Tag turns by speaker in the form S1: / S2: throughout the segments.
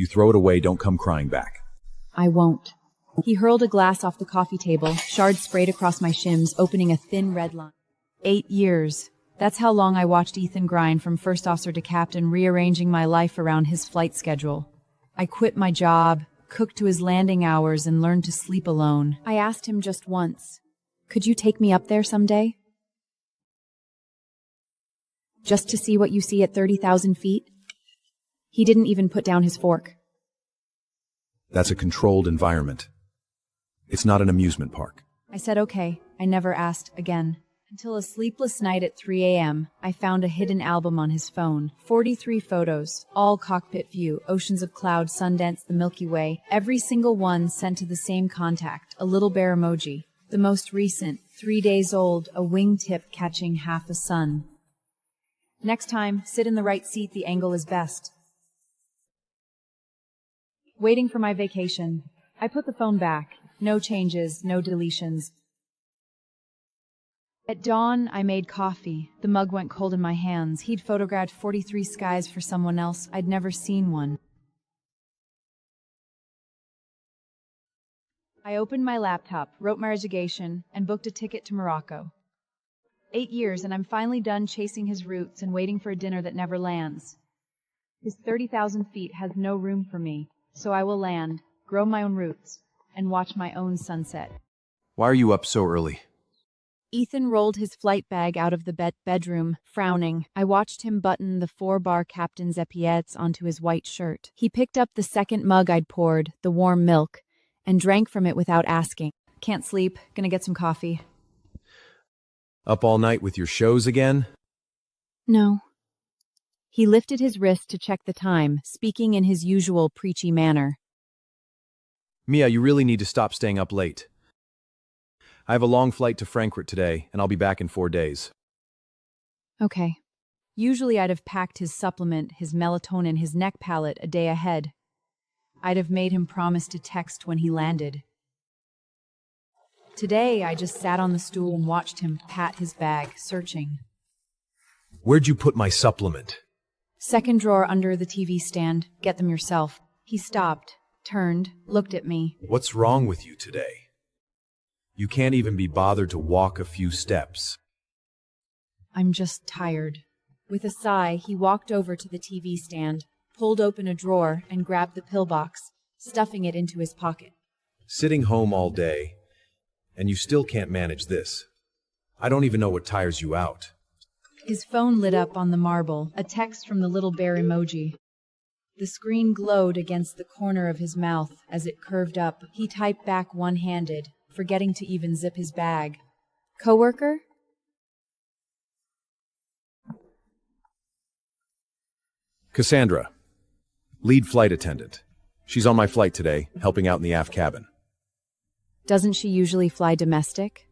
S1: You throw it away, don't come crying back.
S2: I won't. He hurled a glass off the coffee table, shards sprayed across my shims, opening a thin red line. 8 years. That's how long I watched Ethan grind from first officer to captain, rearranging my life around his flight schedule. I quit my job, cooked to his landing hours, and learned to sleep alone. I asked him just once, could you take me up there someday? Just to see what you see at 30,000 feet? He didn't even put down his fork.
S1: That's a controlled environment. It's not an amusement park.
S2: I said okay. I never asked again. Until a sleepless night at 3 a.m., I found a hidden album on his phone. 43 photos, all cockpit view, oceans of clouds, Sundance, the Milky Way, every single one sent to the same contact, a little bear emoji. The most recent, 3 days old, a wingtip catching half a sun. Next time, sit in the right seat, the angle is best. Waiting for my vacation. I put the phone back. No changes, no deletions. At dawn, I made coffee. The mug went cold in my hands. He'd photographed 43 skies for someone else. I'd never seen one. I opened my laptop, wrote my resignation, and booked a ticket to Morocco. 8 years, and I'm finally done chasing his roots and waiting for a dinner that never lands. His 30,000 feet has no room for me, so I will land, grow my own roots, and watch my own sunset.
S1: Why are you up so early?
S2: Ethan rolled his flight bag out of the bedroom, frowning. I watched him button the 4-bar captain's epaulettes onto his white shirt. He picked up the second mug I'd poured, the warm milk, and drank from it without asking. Can't sleep, gonna get some coffee.
S1: Up all night with your shows again?
S2: No. He lifted his wrist to check the time, speaking in his usual preachy manner.
S1: Mia, you really need to stop staying up late. I have a long flight to Frankfurt today, and I'll be back in 4 days.
S2: Okay. Usually I'd have packed his supplement, his melatonin, his neck pallet a day ahead. I'd have made him promise to text when he landed. Today, I just sat on the stool and watched him pat his bag, searching.
S1: Where'd you put my supplement?
S2: Second drawer under the TV stand. Get them yourself. He stopped, turned, looked at me.
S1: What's wrong with you today? You can't even be bothered to walk a few steps.
S2: I'm just tired. With a sigh, he walked over to the TV stand, pulled open a drawer, and grabbed the pillbox, stuffing it into his pocket.
S1: Sitting home all day, and you still can't manage this. I don't even know what tires you out.
S2: His phone lit up on the marble, a text from the little bear emoji. The screen glowed against the corner of his mouth as it curved up. He typed back one-handed, forgetting to even zip his bag. Coworker?
S1: Cassandra, lead flight attendant. She's on my flight today, helping out in the aft cabin.
S2: Doesn't she usually fly domestic?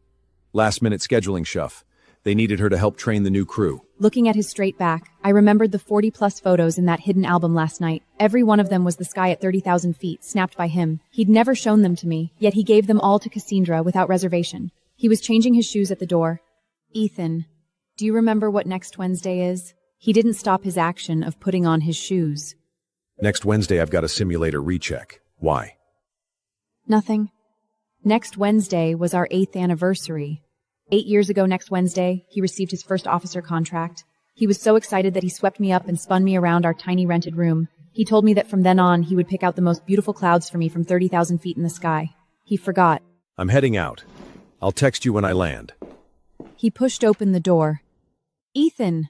S1: Last-minute scheduling shuff. They needed her to help train the new crew.
S2: Looking at his straight back, I remembered the 40-plus photos in that hidden album last night. Every one of them was the sky at 30,000 feet, snapped by him. He'd never shown them to me, yet he gave them all to Cassandra without reservation. He was changing his shoes at the door. Ethan, do you remember what next Wednesday is? He didn't stop his action of putting on his shoes.
S1: Next Wednesday I've got a simulator recheck. Why?
S2: Nothing. Next Wednesday was our 8th anniversary. 8 years ago next Wednesday, he received his first officer contract. He was so excited that he swept me up and spun me around our tiny rented room. He told me that from then on, he would pick out the most beautiful clouds for me from 30,000 feet in the sky. He forgot.
S1: I'm heading out. I'll text you when I land.
S2: He pushed open the door. Ethan!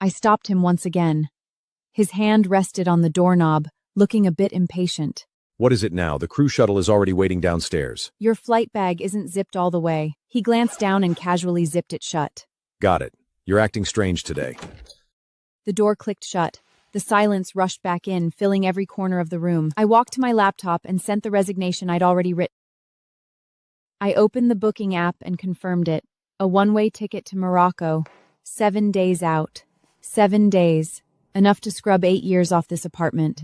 S2: I stopped him once again. His hand rested on the doorknob, looking a bit impatient.
S1: What is it now? The crew shuttle is already waiting downstairs.
S2: Your flight bag isn't zipped all the way. He glanced down and casually zipped it shut.
S1: Got it. You're acting strange today.
S2: The door clicked shut. The silence rushed back in, filling every corner of the room. I walked to my laptop and sent the resignation I'd already written. I opened the booking app and confirmed it. A one-way ticket to Morocco. 7 days out. 7 days. Enough to scrub 8 years off this apartment.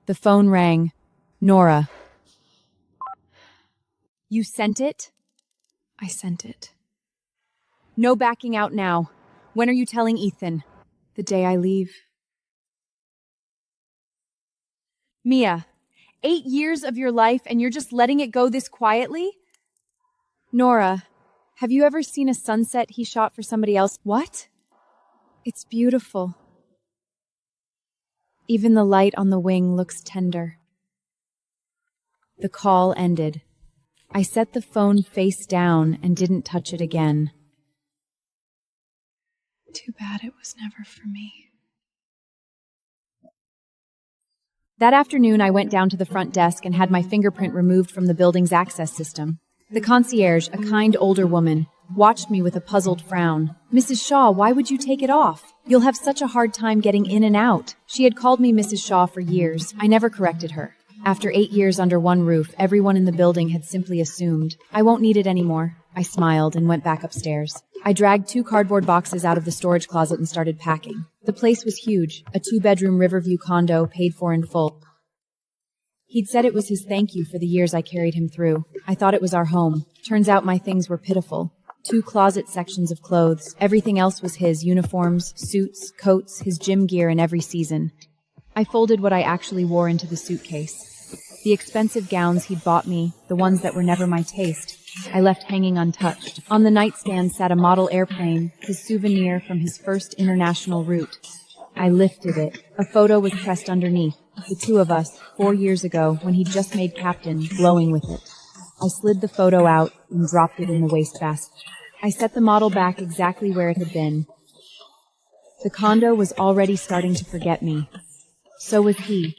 S2: The phone rang. Nora. You sent it? I sent it. No backing out now. When are you telling Ethan? The day I leave. Mia, 8 years of your life and you're just letting it go this quietly? Nora, have you ever seen a sunset he shot for somebody else? What? It's beautiful. Even the light on the wing looks tender. The call ended. I set the phone face down and didn't touch it again. Too bad it was never for me. That afternoon, I went down to the front desk and had my fingerprint removed from the building's access system. The concierge, a kind older woman, watched me with a puzzled frown. "Mrs. Shaw, why would you take it off? You'll have such a hard time getting in and out." She had called me Mrs. Shaw for years. I never corrected her. After 8 years under one roof, everyone in the building had simply assumed. I won't need it anymore. I smiled and went back upstairs. I dragged 2 cardboard boxes out of the storage closet and started packing. The place was huge, a 2-bedroom Riverview condo paid for in full. He'd said it was his thank you for the years I carried him through. I thought it was our home. Turns out my things were pitiful. 2 closet sections of clothes. Everything else was his: uniforms, suits, coats, his gym gear in every season. I folded what I actually wore into the suitcase. The expensive gowns he'd bought me, the ones that were never my taste, I left hanging untouched. On the nightstand sat a model airplane, his souvenir from his first international route. I lifted it. A photo was pressed underneath. The 2 of us, 4 years ago, when he'd just made captain, glowing with it. I slid the photo out and dropped it in the wastebasket. I set the model back exactly where it had been. The condo was already starting to forget me. So was he.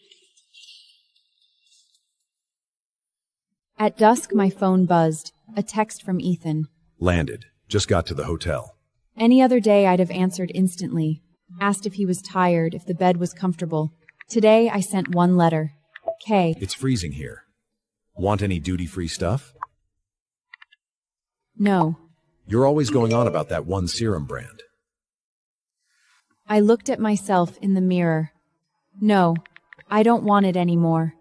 S2: At dusk, my phone buzzed. A text from Ethan.
S1: Landed. Just got to the hotel.
S2: Any other day, I'd have answered instantly. Asked if he was tired, if the bed was comfortable. Today, I sent 1 letter. K.
S1: It's freezing here. Want any duty-free stuff?
S2: No.
S1: You're always going on about that one serum brand.
S2: I looked at myself in the mirror. No, I don't want it anymore.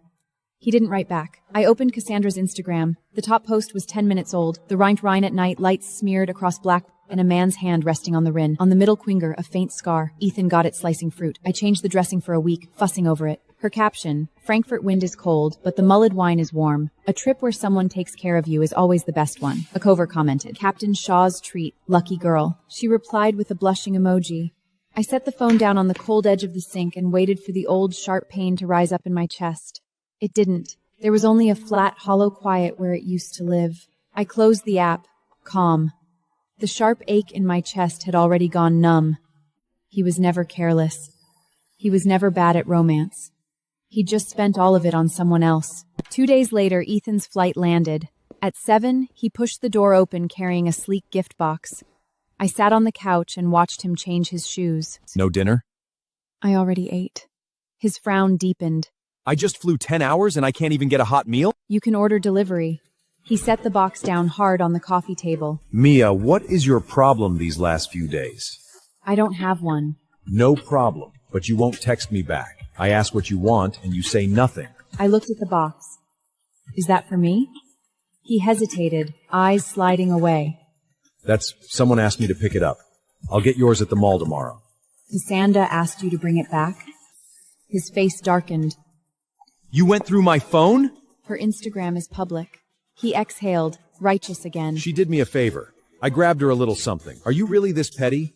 S2: He didn't write back. I opened Cassandra's Instagram. The top post was 10 minutes old. The Rhine at night, lights smeared across black, and a man's hand resting on the rin. On the middle quinger, a faint scar. Ethan got it slicing fruit. I changed the dressing for a week, fussing over it. Her caption: "Frankfurt wind is cold, but the mulled wine is warm. A trip where someone takes care of you is always the best one." A covert commented: "Captain Shaw's treat, lucky girl." She replied with a blushing emoji. I set the phone down on the cold edge of the sink and waited for the old sharp pain to rise up in my chest. It didn't. There was only a flat, hollow quiet where it used to live. I closed the app. Calm. The sharp ache in my chest had already gone numb. He was never careless. He was never bad at romance. He just spent all of it on someone else. 2 days later, Ethan's flight landed. At 7, he pushed the door open carrying a sleek gift box. I sat on the couch and watched him change his shoes.
S1: No dinner?
S2: I already ate. His frown deepened.
S1: I just flew 10 hours and I can't even get a hot meal?
S2: You can order delivery. He set the box down hard on the coffee table.
S1: Mia, what is your problem these last few days?
S2: I don't have one.
S1: No problem, but you won't text me back. I ask what you want and you say nothing.
S2: I looked at the box. Is that for me? He hesitated, eyes sliding away.
S1: That's someone asked me to pick it up. I'll get yours at the mall tomorrow.
S2: Cassandra asked you to bring it back? His face darkened.
S1: You went through my phone?
S2: Her Instagram is public. He exhaled, righteous again.
S1: She did me a favor. I grabbed her a little something. Are you really this petty?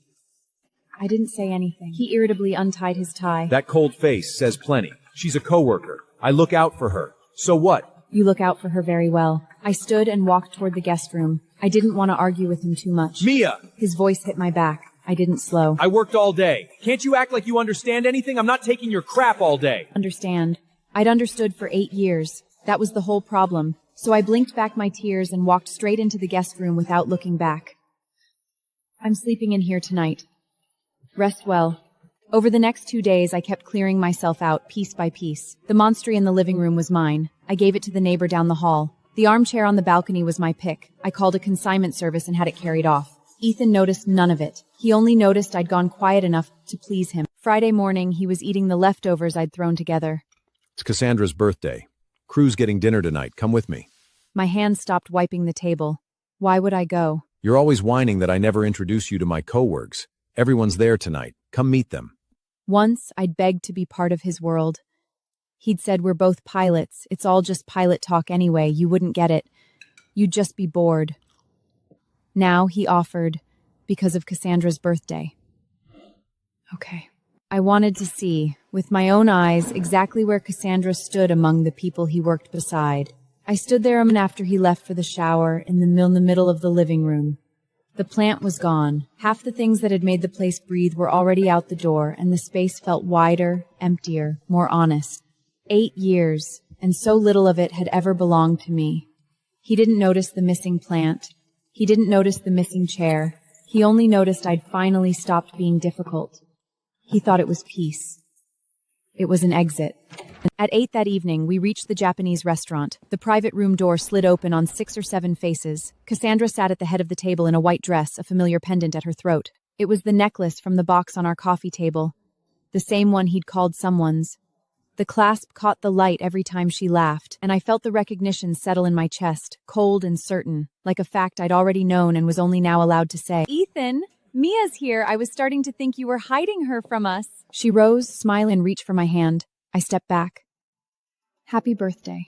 S2: I didn't say anything. He irritably untied his tie.
S1: That cold face says plenty. She's a coworker. I look out for her. So what?
S2: You look out for her very well. I stood and walked toward the guest room. I didn't want to argue with him too much.
S1: Mia!
S2: His voice hit my back. I didn't slow.
S1: I worked all day. Can't you act like you understand anything? I'm not taking your crap all day.
S2: Understand. I'd understood for 8 years. That was the whole problem. So I blinked back my tears and walked straight into the guest room without looking back. I'm sleeping in here tonight. Rest well. Over the next 2 days, I kept clearing myself out, piece by piece. The monstrosity in the living room was mine. I gave it to the neighbor down the hall. The armchair on the balcony was my pick. I called a consignment service and had it carried off. Ethan noticed none of it. He only noticed I'd gone quiet enough to please him. Friday morning, he was eating the leftovers I'd thrown together.
S1: It's Cassandra's birthday. Crew's getting dinner tonight. Come with me.
S2: My hand stopped wiping the table. Why would I go?
S1: You're always whining that I never introduce you to my co-works. Everyone's there tonight. Come meet them.
S2: Once, I'd begged to be part of his world. He'd said we're both pilots. It's all just pilot talk anyway. You wouldn't get it. You'd just be bored. Now he offered, because of Cassandra's birthday. Okay. I wanted to see, with my own eyes, exactly where Cassandra stood among the people he worked beside. I stood there a minute after he left for the shower in the middle of the living room. The plant was gone. Half the things that had made the place breathe were already out the door, and the space felt wider, emptier, more honest. 8 years, and so little of it had ever belonged to me. He didn't notice the missing plant. He didn't notice the missing chair. He only noticed I'd finally stopped being difficult. He thought it was peace. It was an exit. At 8 that evening, we reached the Japanese restaurant. The private room door slid open on 6 or 7 faces. Cassandra sat at the head of the table in a white dress, a familiar pendant at her throat. It was the necklace from the box on our coffee table, the same one he'd called someone's. The clasp caught the light every time she laughed, and I felt the recognition settle in my chest, cold and certain, like a fact I'd already known and was only now allowed to say. Ethan, Mia's here. I was starting to think you were hiding her from us. She rose, smiled, and reached for my hand. I stepped back. Happy birthday,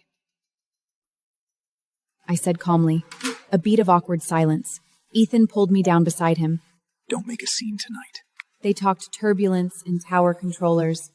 S2: I said calmly. A beat of awkward silence. Ethan pulled me down beside him.
S1: Don't make a scene tonight.
S2: They talked turbulence and tower controllers.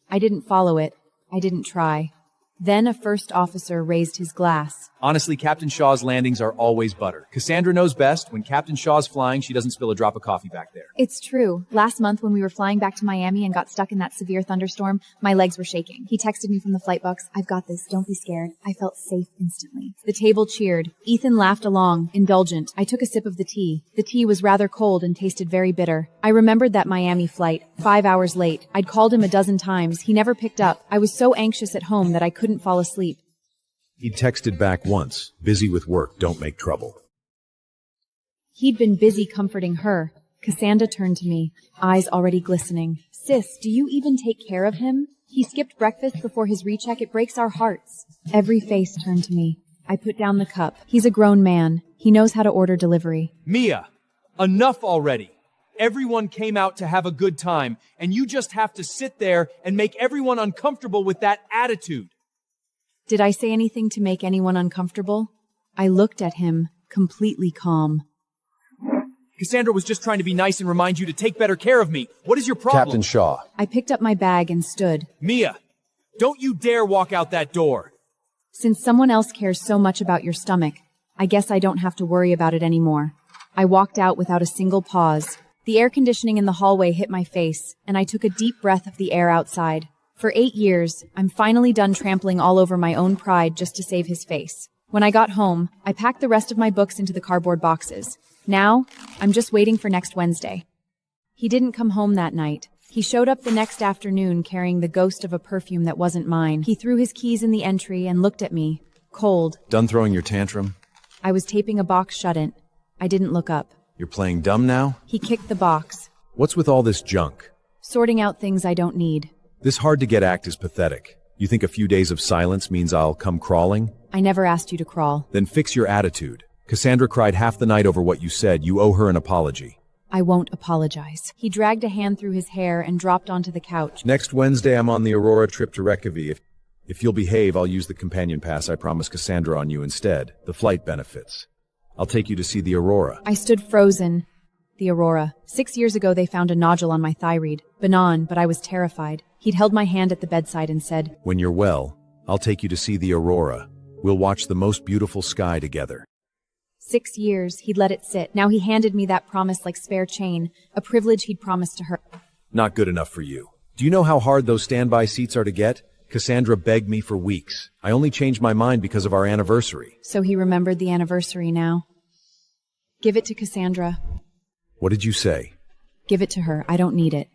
S2: I didn't follow it. I didn't try. Then a first officer raised his glass.
S1: Honestly, Captain Shaw's landings are always butter. Cassandra knows best. When Captain Shaw's flying, she doesn't spill a drop of coffee back there.
S2: It's true. Last month when we were flying back to Miami and got stuck in that severe thunderstorm, my legs were shaking. He texted me from the flight box, "I've got this, don't be scared." I felt safe instantly. The table cheered. Ethan laughed along, indulgent. I took a sip of the tea. The tea was rather cold and tasted very bitter. I remembered that Miami flight, 5 hours late. I'd called him a dozen times. He never picked up. I was so anxious at home that I couldn't fall asleep.
S1: He texted back once, busy with work, don't make trouble.
S2: He'd been busy comforting her. Cassandra turned to me, eyes already glistening. Sis, do you even take care of him? He skipped breakfast before his recheck. It breaks our hearts. Every face turned to me. I put down the cup. He's a grown man. He knows how to order delivery.
S3: Mia, enough already. Everyone came out to have a good time, and you just have to sit there and make everyone uncomfortable with that attitude.
S2: Did I say anything to make anyone uncomfortable? I looked at him, completely calm.
S3: Cassandra was just trying to be nice and remind you to take better care of me. What is your problem?
S1: Captain Shaw.
S2: I picked up my bag and stood.
S3: Mia, don't you dare walk out that door.
S2: Since someone else cares so much about your stomach, I guess I don't have to worry about it anymore. I walked out without a single pause. The air conditioning in the hallway hit my face, and I took a deep breath of the air outside. For 8 years, I'm finally done trampling all over my own pride just to save his face. When I got home, I packed the rest of my books into the cardboard boxes. Now, I'm just waiting for next Wednesday. He didn't come home that night. He showed up the next afternoon carrying the ghost of a perfume that wasn't mine. He threw his keys in the entry and looked at me, cold.
S1: Done throwing your tantrum?
S2: I was taping a box shut. I didn't look up.
S1: You're playing dumb now?
S2: He kicked the box.
S1: What's with all this junk?
S2: Sorting out things I don't need.
S1: This hard-to-get act is pathetic. You think a few days of silence means I'll come crawling?
S2: I never asked you to crawl.
S1: Then fix your attitude. Cassandra cried half the night over what you said. You owe her an apology.
S2: I won't apologize. He dragged a hand through his hair and dropped onto the couch.
S1: Next Wednesday, I'm on the Aurora trip to Reykjavik. If you'll behave, I'll use the companion pass I promised Cassandra on you instead. The flight benefits. I'll take you to see the Aurora.
S2: I stood frozen. The Aurora. 6 years ago, they found a nodule on my thyroid. Benign, but I was terrified. He'd held my hand at the bedside and said,
S1: When you're well, I'll take you to see the Aurora. We'll watch the most beautiful sky together.
S2: 6 years, he'd let it sit. Now he handed me that promise like spare chain, a privilege he'd promised to her.
S1: Not good enough for you. Do you know how hard those standby seats are to get? Cassandra begged me for weeks. I only changed my mind because of our anniversary.
S2: So he remembered the anniversary now. Give it to Cassandra.
S1: What did you say?
S2: Give it to her. I don't need it.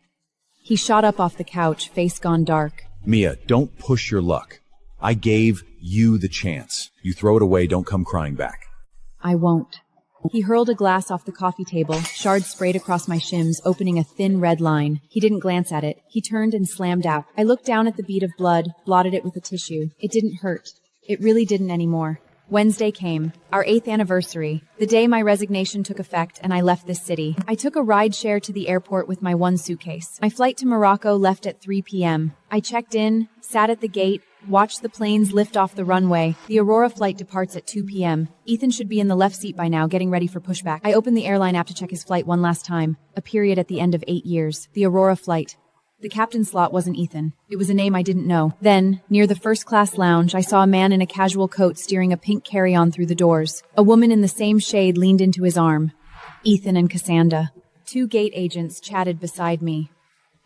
S2: He shot up off the couch, face gone dark.
S1: Mia, don't push your luck. I gave you the chance. You throw it away, don't come crying back.
S2: I won't. He hurled a glass off the coffee table, shards sprayed across my shims, opening a thin red line. He didn't glance at it. He turned and slammed out. I looked down at the bead of blood, blotted it with a tissue. It didn't hurt. It really didn't anymore. Wednesday came, our 8th anniversary, the day my resignation took effect and I left this city. I took a ride share to the airport with my one suitcase. My flight to Morocco left at 3 p.m. I checked in, sat at the gate, Watch the planes lift off the runway. The Aurora flight departs at 2 p.m. Ethan should be in the left seat by now, getting ready for pushback. I opened the airline app to check his flight one last time. A period at the end of 8 years. The Aurora flight. The captain's slot wasn't Ethan. It was a name I didn't know. Then, near the first-class lounge, I saw a man in a casual coat steering a pink carry-on through the doors. A woman in the same shade leaned into his arm. Ethan and Cassandra. 2 gate agents chatted beside me.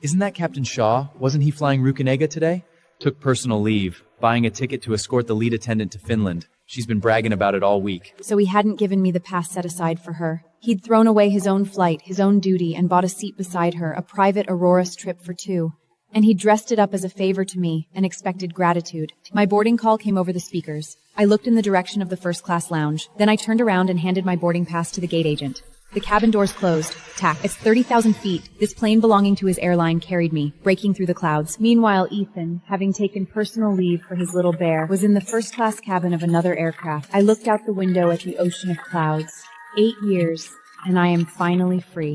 S3: Isn't that Captain Shaw? Wasn't he flying Rukanega today? Took personal leave, buying a ticket to escort the lead attendant to Finland. She's been bragging about it all week.
S2: So he hadn't given me the pass set aside for her. He'd thrown away his own flight, his own duty, and bought a seat beside her, a private Aurora's trip for 2. And he dressed it up as a favor to me and expected gratitude. My boarding call came over the speakers. I looked in the direction of the first-class lounge. Then I turned around and handed my boarding pass to the gate agent. The cabin doors closed. Tack. It's 30,000 feet. This plane belonging to his airline carried me, breaking through the clouds. Meanwhile, Ethan, having taken personal leave for his little bear, was in the first-class cabin of another aircraft. I looked out the window at the ocean of clouds. 8 years, and I am finally free.